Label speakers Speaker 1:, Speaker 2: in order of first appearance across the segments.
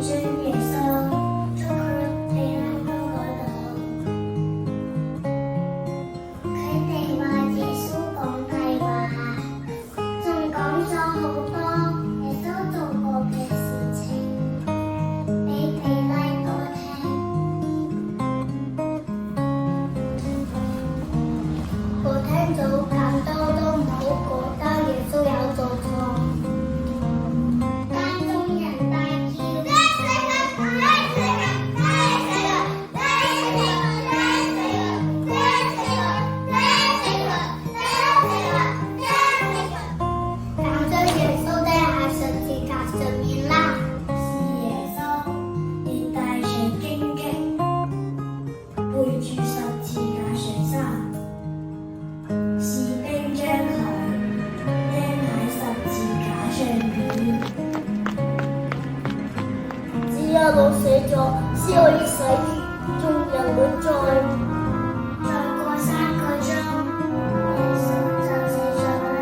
Speaker 1: 信耶穌，祝佢哋喺嗰度。佢哋話耶穌講大話，仲講咗好多耶穌做過嘅事情俾彼拉多聽。我聽到咁多都唔好覺得耶穌有做錯。只有我死咗，先可以洗眾人會再過3個鐘，耶穌就死咗啦。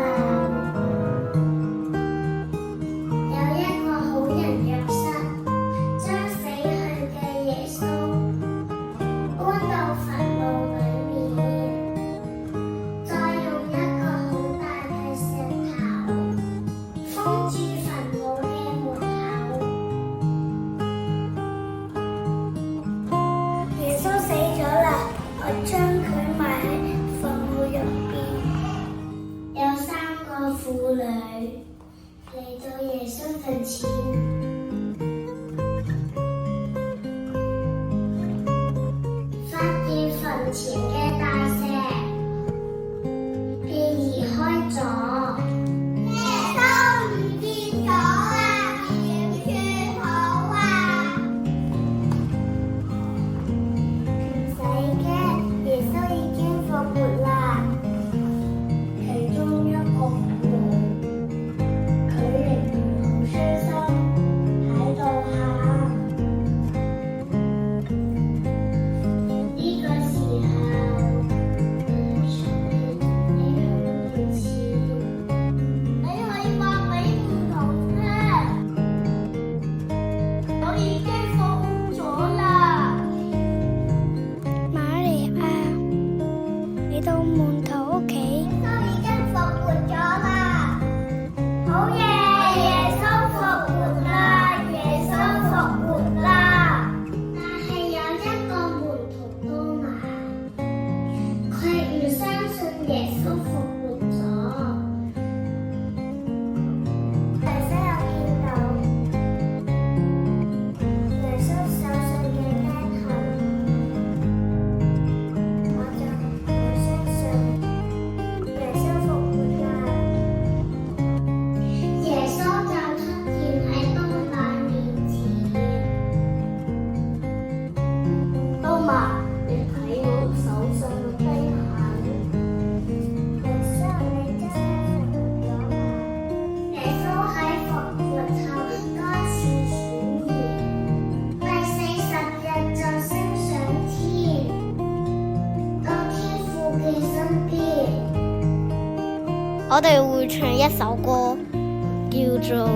Speaker 1: 有一個好人約瑟，將死去嘅耶穌搬到墳墓裏面，再用一個好大嘅石頭封住墳墓嘅門口。耶穌死咗啦，我將佢埋喺墳墓入邊。有3個婦女嚟到耶穌墳前，發現墳前嘅大石被移開咗。到門徒屋企，耶穌已經復活咗啦！好嘢！耶穌復活啦！耶穌復活啦！但係有一個門徒多馬，佢唔相信耶穌復活咗。耶穌有見到耶穌手上嘅釘痕，我就我哋會唱一首歌，叫做